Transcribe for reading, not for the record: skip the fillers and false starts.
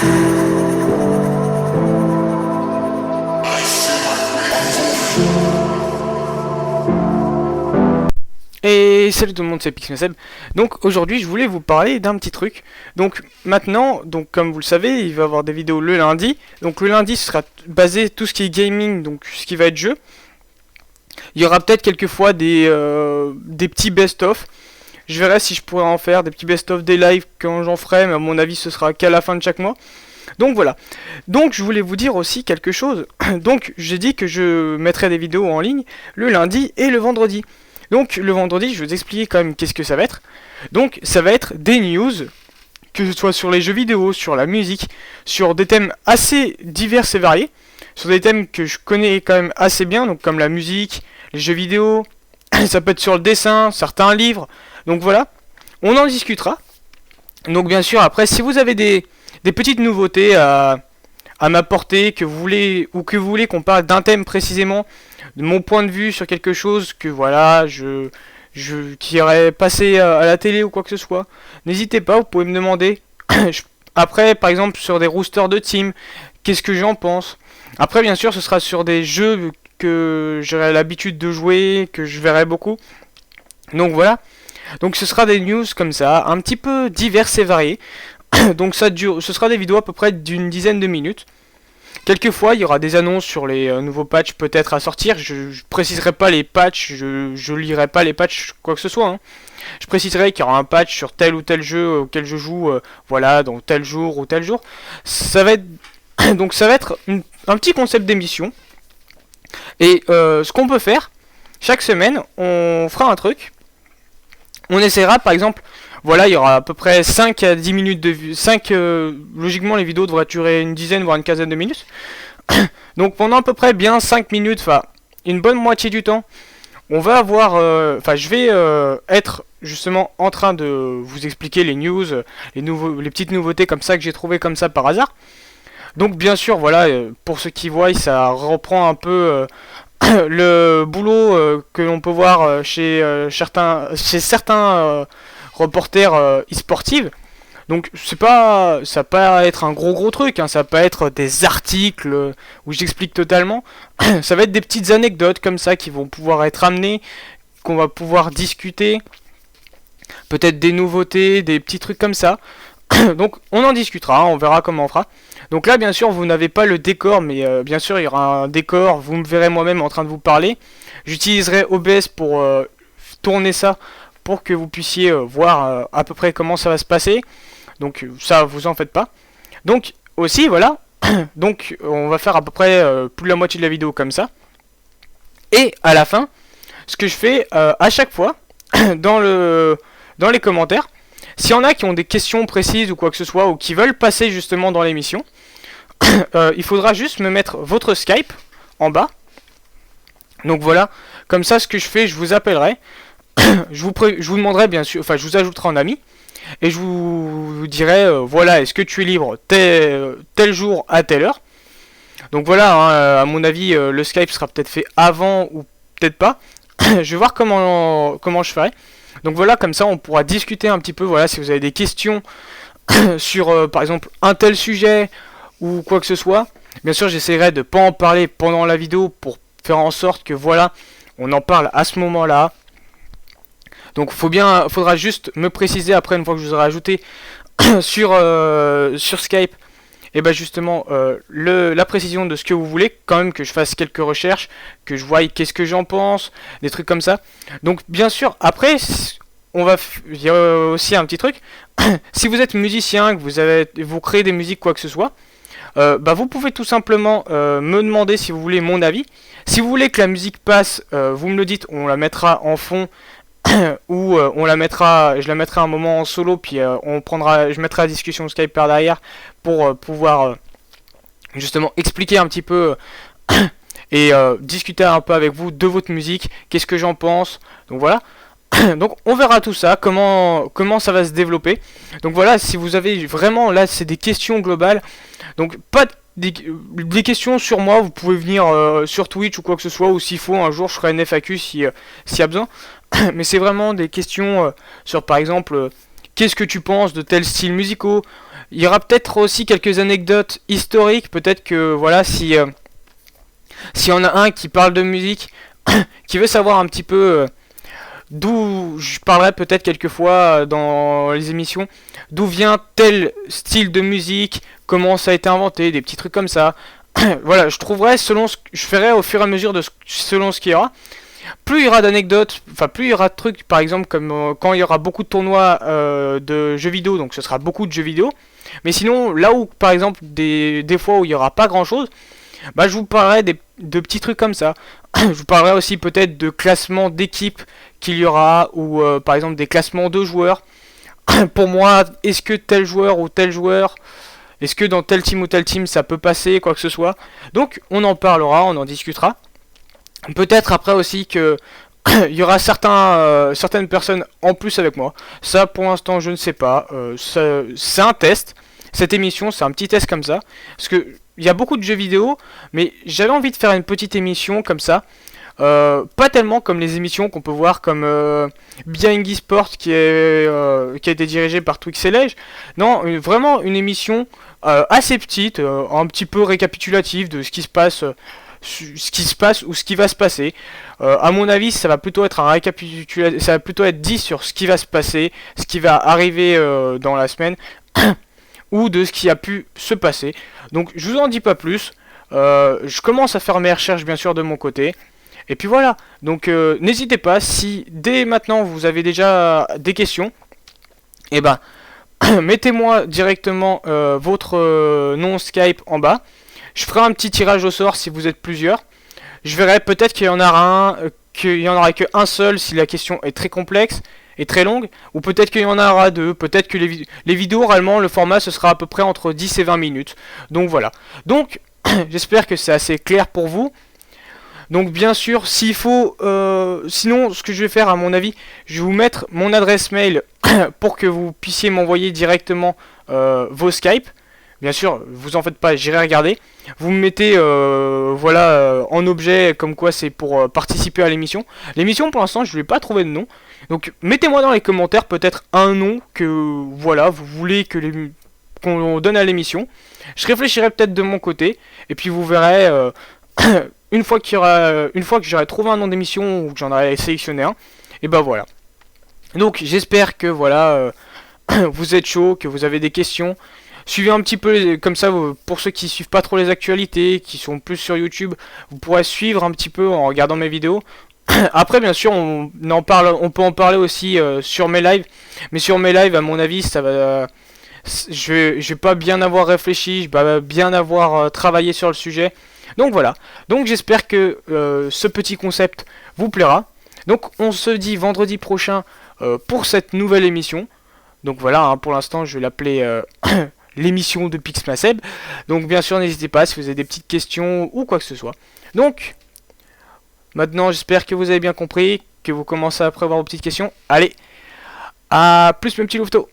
Et salut tout le monde, c'est Pixmeseb. Donc aujourd'hui je voulais vous parler d'un petit truc. Donc maintenant, comme vous le savez, il va y avoir des vidéos le lundi. Donc le lundi ce sera basé tout ce qui est gaming, donc ce qui va être jeu. Il y aura peut-être quelquefois des petits best-of. Je verrai si je pourrais en faire des petits best-of des lives quand j'en ferai, mais à mon avis ce sera qu'à la fin de chaque mois. Donc voilà. Donc je voulais vous dire aussi quelque chose. Donc j'ai dit que je mettrai des vidéos en ligne le lundi et le vendredi. Donc le vendredi, je vais vous expliquer quand même qu'est-ce que ça va être. Donc ça va être des news, que ce soit sur les jeux vidéo, sur la musique, sur des thèmes assez divers et variés, sur des thèmes que je connais quand même assez bien, donc comme la musique, les jeux vidéo, ça peut être sur le dessin, certains livres. Donc voilà, on en discutera. Donc bien sûr, après, si vous avez des petites nouveautés à m'apporter, que vous voulez qu'on parle d'un thème précisément, de mon point de vue sur quelque chose que voilà, qui irait passer à la télé ou quoi que ce soit, n'hésitez pas, vous pouvez me demander. Après, par exemple, sur des roosters de team, qu'est-ce que j'en pense. Après, bien sûr, ce sera sur des jeux que j'aurai l'habitude de jouer, que je verrai beaucoup. Donc voilà. Donc ce sera des news comme ça, un petit peu diverses et variées. Donc ce sera des vidéos à peu près d'une dizaine de minutes. Quelquefois, il y aura des annonces sur les nouveaux patchs peut-être à sortir. Je préciserai pas les patchs, je lirai pas les patchs, quoi que ce soit. Hein. Je préciserai qu'il y aura un patch sur tel ou tel jeu auquel je joue, voilà, dans tel jour ou tel jour. Ça va être donc ça va être un petit concept d'émission. Et ce qu'on peut faire, chaque semaine, on fera un truc. On essaiera, par exemple, voilà, il y aura à peu près 5 à 10 minutes de vue. Logiquement, les vidéos devraient durer une dizaine, voire une quinzaine de minutes. Donc pendant à peu près bien 5 minutes, enfin, une bonne moitié du temps, on va avoir... je vais être justement en train de vous expliquer les news, les petites nouveautés comme ça que j'ai trouvées comme ça par hasard. Donc bien sûr, voilà, pour ceux qui voient, ça reprend un peu... le boulot que l'on peut voir chez certains reporters e-sportifs. Donc ça va pas être un gros truc, hein, ça va pas être des articles où j'explique totalement. Ça va être des petites anecdotes comme ça qui vont pouvoir être amenées, qu'on va pouvoir discuter. Peut-être des nouveautés, des petits trucs comme ça. Donc on en discutera, on verra comment on fera. Donc là bien sûr vous n'avez pas le décor, mais bien sûr il y aura un décor, vous me verrez moi-même en train de vous parler. J'utiliserai OBS pour tourner ça, pour que vous puissiez voir à peu près comment ça va se passer. Donc ça vous en faites pas. Donc aussi voilà, donc on va faire à peu près plus de la moitié de la vidéo comme ça. Et à la fin, ce que je fais à chaque fois, dans les commentaires, s'il y en a qui ont des questions précises ou quoi que ce soit, ou qui veulent passer justement dans l'émission, il faudra juste me mettre votre Skype en bas. Donc voilà, comme ça ce que je fais, je vous appellerai, je vous demanderai bien sûr, enfin je vous ajouterai en ami, et je vous dirai, voilà, est-ce que tu es libre tel jour à telle heure. Donc voilà, hein, à mon avis, le Skype sera peut-être fait avant ou peut-être pas. Je vais voir comment je ferai. Donc voilà, comme ça on pourra discuter un petit peu, voilà, si vous avez des questions sur par exemple un tel sujet ou quoi que ce soit. Bien sûr j'essaierai de pas en parler pendant la vidéo pour faire en sorte que voilà, on en parle à ce moment-là. Donc faudra juste me préciser après, une fois que je vous aurai ajouté sur Skype, et ben justement la précision de ce que vous voulez, quand même que je fasse quelques recherches, que je voie qu'est-ce que j'en pense, des trucs comme ça. Donc bien sûr après il y a aussi un petit truc. Si vous êtes musicien, que vous créez des musiques, quoi que ce soit, vous pouvez tout simplement me demander si vous voulez mon avis. Si vous voulez que la musique passe, vous me le dites, on la mettra en fond. Ou je la mettrai un moment en solo, puis je mettrai la discussion Skype par derrière pour pouvoir justement expliquer un petit peu et discuter un peu avec vous de votre musique, qu'est-ce que j'en pense. Donc voilà. Donc on verra tout ça, comment ça va se développer. Donc voilà, si vous avez vraiment, là c'est des questions globales, donc pas des questions sur moi, vous pouvez venir sur Twitch ou quoi que ce soit, ou s'il faut un jour je ferai une FAQ s'il y a besoin. Mais c'est vraiment des questions sur par exemple qu'est-ce que tu penses de tel style musicaux, Il y aura peut-être aussi quelques anecdotes historiques. Peut-être que voilà, si on a un qui parle de musique, qui veut savoir un petit peu d'où je parlerai peut-être quelquefois dans les émissions, d'où vient tel style de musique, comment ça a été inventé, des petits trucs comme ça. Voilà, je trouverai selon ce que je ferai au fur et à mesure de selon ce qu'il y aura. Plus il y aura d'anecdotes, enfin plus il y aura de trucs, par exemple comme quand il y aura beaucoup de tournois de jeux vidéo, donc ce sera beaucoup de jeux vidéo. Mais sinon, là où par exemple des fois où il y aura pas grand chose, bah je vous parlerai de petits trucs comme ça. Je vous parlerai aussi peut-être de classements d'équipes qu'il y aura, ou par exemple des classements de joueurs. Pour moi, est-ce que tel joueur ou tel joueur, est-ce que dans tel team ou tel team ça peut passer, quoi que ce soit. Donc on en parlera, on en discutera. Peut-être après aussi que il y aura certaines personnes en plus avec moi. Ça pour l'instant je ne sais pas. C'est un test. Cette émission c'est un petit test comme ça. Parce que il y a beaucoup de jeux vidéo, mais j'avais envie de faire une petite émission comme ça. Pas tellement comme les émissions qu'on peut voir comme Behind eSport qui a été dirigée par Twix et Lege. Non, vraiment une émission assez petite, un petit peu récapitulative de ce qui se passe. Ou ce qui va se passer. À mon avis, ça va plutôt être un récapitulatif, ça va plutôt être dit sur ce qui va se passer, ce qui va arriver dans la semaine, ou de ce qui a pu se passer. Donc je vous en dis pas plus. Je commence à faire mes recherches bien sûr de mon côté. Et puis voilà. Donc n'hésitez pas, si dès maintenant vous avez déjà des questions, et ben mettez-moi directement votre nom Skype en bas. Je ferai un petit tirage au sort si vous êtes plusieurs. Je verrai peut-être qu'il y en aura qu'il y en aura qu'un seul si la question est très complexe et très longue, ou peut-être qu'il y en aura deux, peut-être que les vidéos, réellement, le format, ce sera à peu près entre 10 et 20 minutes. Donc voilà. Donc, j'espère que c'est assez clair pour vous. Donc bien sûr, s'il faut... sinon, ce que je vais faire, à mon avis, je vais vous mettre mon adresse mail pour que vous puissiez m'envoyer directement vos Skype. Bien sûr, vous en faites pas, j'irai regarder. Vous me mettez voilà en objet comme quoi c'est pour participer à l'émission. L'émission pour l'instant je ne lui ai pas trouvé de nom. Donc mettez-moi dans les commentaires peut-être un nom que voilà vous voulez qu'on donne à l'émission. Je réfléchirai peut-être de mon côté et puis vous verrez une fois que j'aurai trouvé un nom d'émission ou que j'en aurai sélectionné un. Et ben voilà. Donc j'espère que voilà vous êtes chaud, que vous avez des questions. Suivez un petit peu comme ça, pour ceux qui suivent pas trop les actualités, qui sont plus sur YouTube, vous pourrez suivre un petit peu en regardant mes vidéos. Après bien sûr on peut en parler aussi sur mes lives, mais sur mes lives à mon avis ça va, je vais pas bien avoir réfléchi, je vais pas bien avoir travaillé sur le sujet. Donc voilà, donc j'espère que ce petit concept vous plaira. Donc on se dit vendredi prochain pour cette nouvelle émission. Donc voilà, hein, pour l'instant je vais l'appeler l'émission de Pixmaseb. Donc bien sûr n'hésitez pas si vous avez des petites questions ou quoi que ce soit. Donc maintenant j'espère que vous avez bien compris, que vous commencez à prévoir vos petites questions. Allez, à plus mes petits louveteaux.